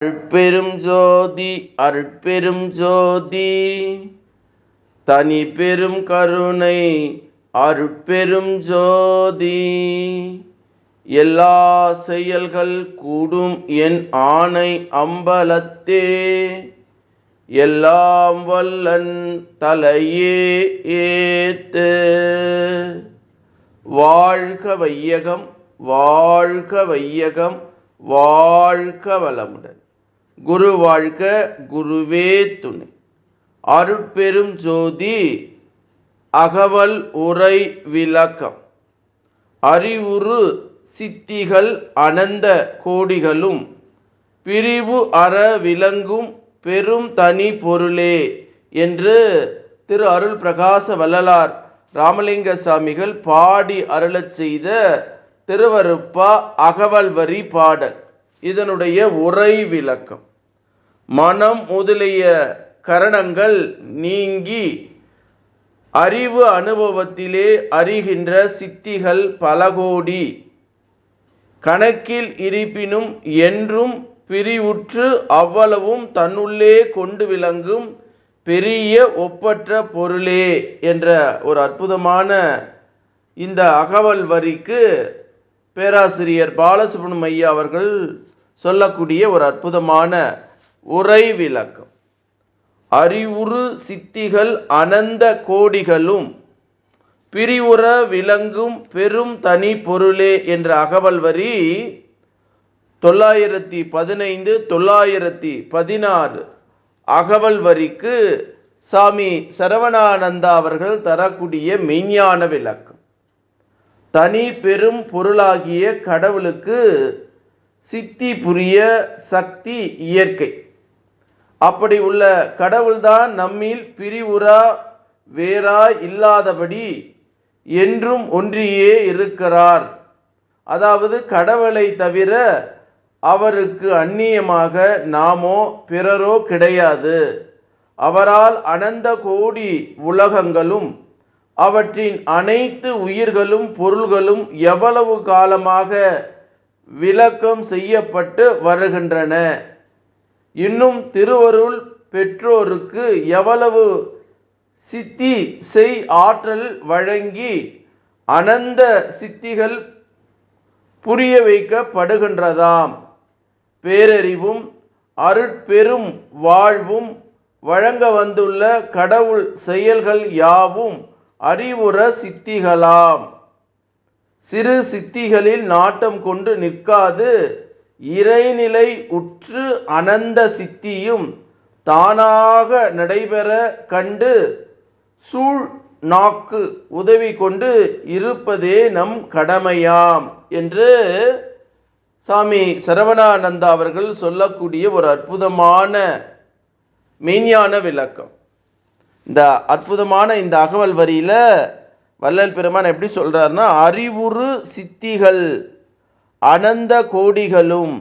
அருட்பெரும் ஜோதி அருட்பெரும் ஜோதி தனி பெரும் கருணை அருட்பெரும் ஜோதி. எல்லா செயல்கள் கூடும் என் ஆணை அம்பலத்தே, எல்லாம் வல்லன் தலையே ஏத்து. வாழ்க வையகம் வாழ்க வையகம் வாழ்க வளமுடன். குரு வாழ்க குருவே துணை. அருட்பெரும் ஜோதி அகவல் உரை விளக்கம். அறிவுறு சித்திகள் அனந்த கோடிகளும் பிரிவு அற விளங்கும் பெரும் தனி பொருளே என்று திரு அருள் பிரகாச வள்ளலார் ராமலிங்க சாமிகள் பாடி அருளச் செய்த திருவருப்பா அகவல் வரி பாடல். இதனுடைய உரை விளக்கம். மனம் முதலிய கரணங்கள் நீங்கி அறிவு அனுபவத்திலே அறிகின்ற சித்திகள் பல கோடி, கணக்கில் இருப்பினும் என்றும் பிரிவுற்று அவ்வளவும் தன்னுள்ளே கொண்டு விளங்கும் பெரிய ஒப்பற்ற பொருளே என்ற ஒரு அற்புதமான இந்த அகவல் வரிக்கு பேராசிரியர் பாலசுப்ரமணியம் ஐயா அவர்கள் சொல்லக்கூடிய ஒரு அற்புதமான உரை விளக்கம். அறிவுறு சித்திகள் அனந்த கோடிகளும் பிரிவுற விளங்கும் பெரும் தனி பொருளே என்ற அகவல் வரி 915 916 அகவல் வரிக்கு சாமி சரவணானந்தா அவர்கள் தரக்கூடிய மெய்ஞான விளக்கம். தனி பெரும் பொருளாகிய கடவுளுக்கு சித்தி புரிய சக்தி இயற்கை. அப்படி உள்ள கடவுள்தான் நம்மில் பிரிவுறா வேறாய் இல்லாதபடி என்றும் ஒன்றியே இருக்கிறார். அதாவது கடவுளை தவிர அவருக்கு அந்நியமாக நாமோ பிறரோ கிடையாது. அவரால் அனந்த கோடி உலகங்களும் அவற்றின் அனைத்து உயிர்களும் பொருள்களும் எவ்வளவு காலமாக விளக்கம் செய்யப்பட்டு வருகின்றன. இன்னும் திருவருள் பெற்றோருக்கு எவ்வளவு சித்தி செய் ஆற்றல் வழங்கி அனந்த சித்திகள் புரிய வைக்கப்படுகின்றதாம். பேரறிவும் அருட்பெரும் வாழ்வும் வழங்க வந்துள்ள கடவுள் செயல்கள் யாவும் அறிவுற சித்திகளாம். சிறு சித்திகளில் நாட்டம் கொண்டு நிற்காது இறைநிலை உற்று அனந்த சித்தியும் தானாக நடைபெற கண்டு சூழ் நாக்கு உதவி கொண்டு இருப்பதே நம் கடமையாம் என்று சாமி சரவணானந்தா அவர்கள் சொல்லக்கூடிய ஒரு அற்புதமான மெய்ஞான விளக்கம். இந்த அற்புதமான இந்த அகவல் வரியில வள்ளல் பெருமான் எப்படி சொல்றாருன்னா, அறிவுறு சித்திகள் அனந்த கோடிகளும்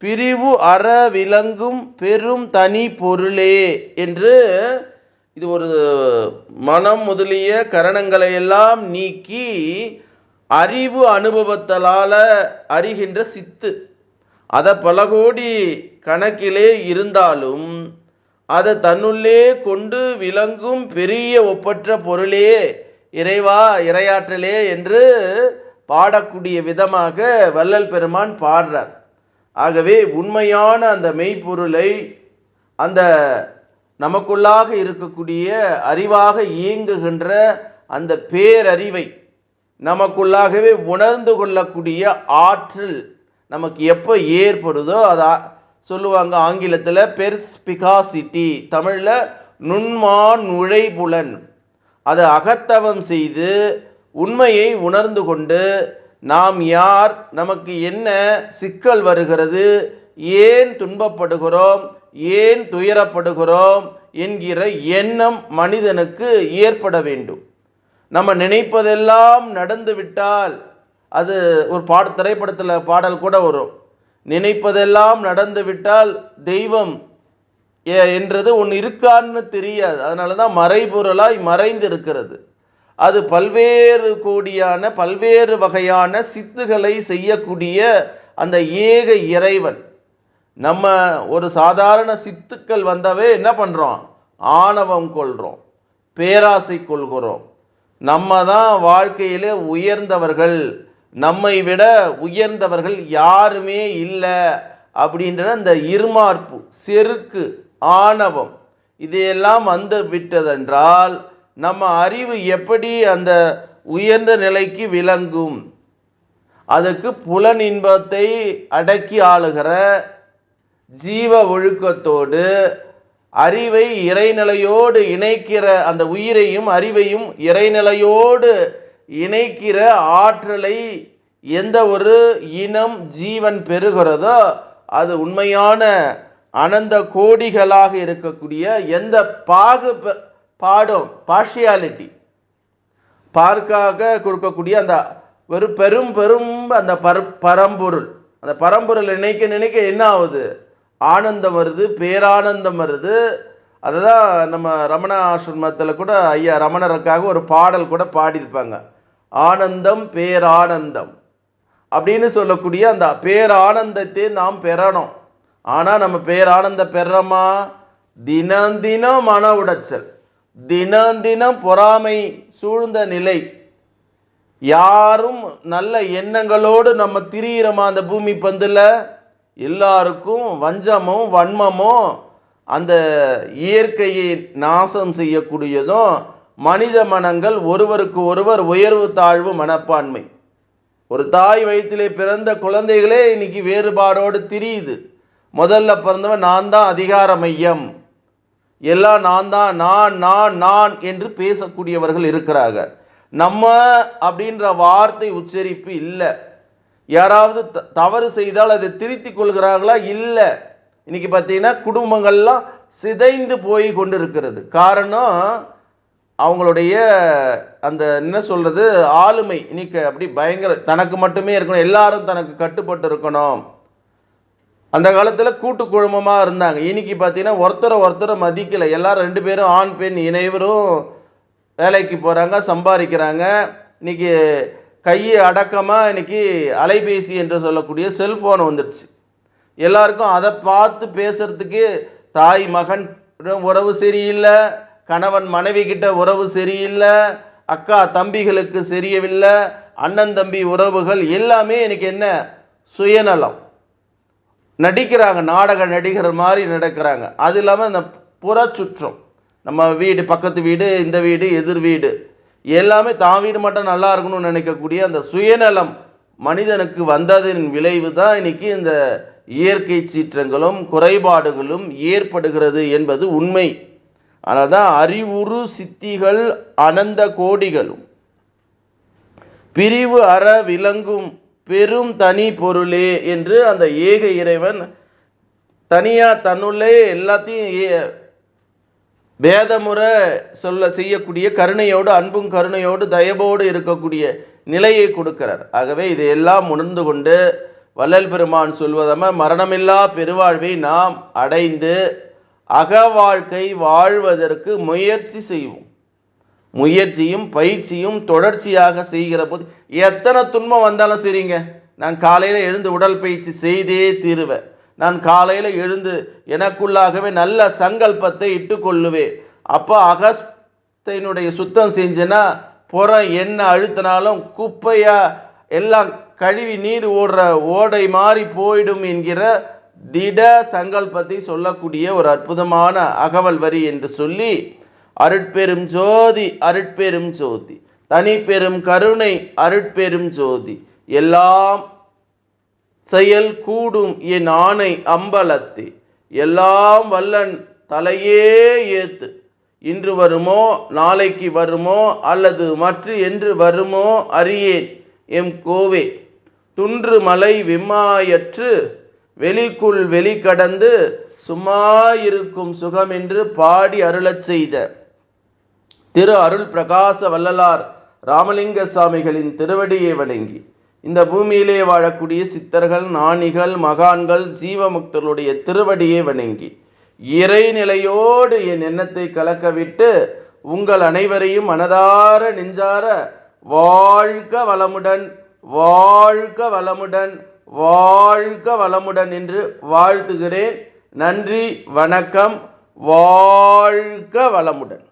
பிரிவு அற விளங்கும் பெரும் தனி பொருளே என்று, இது ஒரு மனம் முதலிய கரணங்களை எல்லாம் நீக்கி அறிவு அனுபவத்தால அறிகின்ற சித்து. அதை பல கோடி கணக்கிலே இருந்தாலும் அதை தன்னுள்ளே கொண்டு விளங்கும் பெரிய ஒப்பற்ற பொருளே இறைவா இறையாற்றலே என்று பாடக்கூடிய விதமாக வள்ளல் பெருமான் பாடுறார். ஆகவே உண்மையான அந்த மெய்ப்பொருளை, அந்த நமக்குள்ளாக இருக்கக்கூடிய அறிவாக இயங்குகின்ற அந்த பேரறிவை நமக்குள்ளாகவே உணர்ந்து கொள்ளக்கூடிய ஆற்றல் நமக்கு எப்போ ஏற்படுதோ அதை சொல்லுவாங்க ஆங்கிலத்தில் பெர்ஸ்பிகாசிட்டி, தமிழில் நுண்மான் நுழைபுலன். அதை அகத்தவம் செய்து உண்மையை உணர்ந்து கொண்டு நாம் யார், நமக்கு என்ன சிக்கல் வருகிறது, ஏன் துன்பப்படுகிறோம், ஏன் துயரப்படுகிறோம் என்கிற எண்ணம் மனிதனுக்கு ஏற்பட வேண்டும். நம்ம நினைப்பதெல்லாம் நடந்து விட்டால், அது ஒரு திரைப்படத்தில் பாடல் கூட வரும், நினைப்பதெல்லாம் நடந்து விட்டால் தெய்வம் என்றது ஒன்று இருக்கான்னு தெரியாது. அதனால தான் மறைபொருளாய் மறைந்து இருக்கிறது. அது பல்வேறு கோடியான பல்வேறு வகையான சித்துகளை செய்யக்கூடிய அந்த ஏக இறைவன். நம்ம ஒரு சாதாரண சித்துக்கள் வந்தவே என்ன பண்ணுறோம்? ஆணவம் கொள்கிறோம், பேராசை கொள்கிறோம். நம்ம தான் வாழ்க்கையிலே உயர்ந்தவர்கள், நம்மை விட உயர்ந்தவர்கள் யாருமே இல்லை அப்படின்ற அந்த இருமார்ப்பு, செருக்கு, ஆணவம் இதையெல்லாம் வந்து விட்டதென்றால் நம்ம அறிவு எப்படி அந்த உயர்ந்த நிலைக்கு விளங்கும்? அதுக்கு புலன் இன்பத்தை அடக்கி ஆளுகிற ஜீவ ஒழுக்கத்தோடு அறிவை இறைநிலையோடு இணைக்கிற அந்த உயிரையும் அறிவையும் இறைநிலையோடு இணைக்கிற ஆற்றலை எந்த ஒரு இனம் ஜீவன் பெறுகிறதோ அது உண்மையான அனந்த கோடிகளாக இருக்கக்கூடிய எந்த பாடும் பார்ஷியாலிட்டி பார்க்காக கொடுக்கக்கூடிய அந்த ஒரு பெரும் பெரும் அந்த பரம்பொருள், அந்த பரம்பொருள் நினைக்க நினைக்க என்ன ஆகுது? ஆனந்தம் வருது, பேரானந்தம் வருது. அதுதான் நம்ம ரமண ஆசிரமத்தில் கூட ஐயா ரமணருக்காக ஒரு பாடல் கூட பாடியிருப்பாங்க, ஆனந்தம் பேரானந்தம் அப்படின்னு சொல்லக்கூடிய அந்த பேரானந்தத்தை நாம் பெறணும். ஆனால் நம்ம பேரானந்தம் பெறமா? தினம் தினம் மன உடைச்சல், தினம் தினம் பொறாமை சூழ்ந்த நிலை, யாரும் நல்ல எண்ணங்களோடு நம்ம திரியிறோமா அந்த பூமி பந்தில்? எல்லாருக்கும் வஞ்சமும் வன்மமும் அந்த இயற்கையை நாசம் செய்யக்கூடியதும் மனித மனங்கள் ஒருவருக்கு ஒருவர் உயர்வு தாழ்வு மனப்பான்மை. ஒரு தாய் வயிற்றிலே பிறந்த குழந்தைகளே இன்னைக்கு வேறுபாடோடு திரியுது. முதல்ல பிறந்தவன் நான் தான் அதிகார மையம், எல்லாம் நான் தான், நான் நான் நான் என்று பேசக்கூடியவர்கள் இருக்கிறாங்க. நம்ம அப்படின்ற வார்த்தை உச்சரிப்பு இல்லை. யாராவது தவறு செய்தால் அதை திருத்தி கொள்கிறார்களா? இல்லை. இன்னைக்கு பார்த்தீங்கன்னா குடும்பங்கள்லாம் சிதைந்து போய் கொண்டு இருக்கிறது. காரணம் அவங்களுடைய அந்த என்ன சொல்கிறது ஆளுமை இன்னைக்கு அப்படி பயங்கர, தனக்கு மட்டுமே இருக்கணும், எல்லாரும் தனக்கு கட்டுப்பட்டு இருக்கணும். அந்த காலத்தில் கூட்டு குழுமமாக இருந்தாங்க. இன்னைக்கு பார்த்தீங்கன்னா ஒருத்தரை மதிக்கலை. எல்லாரும் 2 பேரும் ஆண் பெண் இணைவரும் வேலைக்கு போகிறாங்க, சம்பாதிக்கிறாங்க. இன்றைக்கி கையை அடக்கமாக இன்றைக்கி அலைபேசி என்று சொல்லக்கூடிய செல்ஃபோன் வந்துடுச்சு. எல்லாருக்கும் அதை பார்த்து பேசுகிறதுக்கு தாய் மகன் உறவு சரியில்லை, கணவன் மனைவி கிட்ட உறவு சரியில்லை, அக்கா தம்பிகளுக்கு சரியவில்லை, அண்ணன் தம்பி உறவுகள் எல்லாமே இன்றைக்கி என்ன சுயநலம் நடிக்கிறாங்க, நாடக நடிகர் மாதிரி நடக்கிறாங்க. அது இல்லாமல் இந்த புற சுற்றம், நம்ம வீடு, பக்கத்து வீடு, இந்த வீடு, எதிர் வீடு, எல்லாமே தான் வீடு மட்டும் நல்லா இருக்கணும்னு நினைக்கக்கூடிய அந்த சுயநலம் மனிதனுக்கு வந்ததின் விளைவு தான் இன்னைக்கு இந்த இயற்கை சீற்றங்களும் குறைபாடுகளும் ஏற்படுகிறது என்பது உண்மை. ஆனால் தான் அறிவுறு சித்திகள் அனந்த கோடிகளும் பிரிவு அற விளங்கும் பெரும் தனி பொருளே என்று அந்த ஏக இறைவன் தனியாக தன்னுள்ளே எல்லாத்தையும் பேதமுறை செய்யக்கூடிய கருணையோடு, அன்பும் கருணையோடு தயவோடு இருக்கக்கூடிய நிலையை கொடுக்கிறார். ஆகவே இதையெல்லாம் உணர்ந்து கொண்டு வள்ளல் பெருமான் சொல்வதாம மரணமில்லா பெருவாழ்வை நாம் அடைந்து அக வாழ்க்கை வாழ்வதற்கு முயற்சி செய்வோம். முயற்சியும் பயிற்சியும் தொடர்ச்சியாக செய்கிற போது எத்தனை துன்பம் வந்தாலும் சரிங்க, நான் காலையில் எழுந்து உடல் பயிற்சி செய்தே தீருவேன், நான் காலையில் எழுந்து எனக்குள்ளாகவே நல்ல சங்கல்பத்தை இட்டுக்கொள்ளுவேன். அப்போ அகஸ்தினுடைய சுத்தம் செஞ்சேன்னா புறம் என்ன அழுத்தினாலும் குப்பையாக எல்லாம் கழுவி நீர் ஓடுற ஓடை மாறி போயிடும் என்கிற திட சங்கல்பத்தை சொல்லக்கூடிய ஒரு அற்புதமான அகவல் வரி என்று சொல்லி, அருட்பெரும் ஜோதி அருட்பெரும் ஜோதி தனி பெரும் கருணை அருட்பெரும் ஜோதி எல்லாம் செயல் கூடும் என் ஆணை அம்பலத்து எல்லாம் வல்லன் தலையே ஏத்து, இன்று வருமோ நாளைக்கு வருமோ அல்லது மற்ற என்று வருமோ அறியேன் எம் கோவே, துன்று மலை விம்மாயற்று வெளிக்குள் வெளி கடந்து சும்மா இருக்கும் சுகம் என்று பாடி அருளச் செய்த திரு அருள் பிரகாச வள்ளலார் ராமலிங்க சாமிகளின் திருவடியை வணங்கி, இந்த பூமியிலே வாழக்கூடிய சித்தர்கள், ஞானிகள், மகான்கள், ஜீவமுக்தர்களுடைய திருவடியை வணங்கி இறைநிலையோடு என் எண்ணத்தை கலக்கவிட்டு உங்கள் அனைவரையும் மனதார நெஞ்சார வாழ்க வளமுடன், வாழ்க வளமுடன், வாழ்க வளமுடன் என்று வாழ்த்துகிறேன். நன்றி, வணக்கம். வாழ்க வளமுடன்.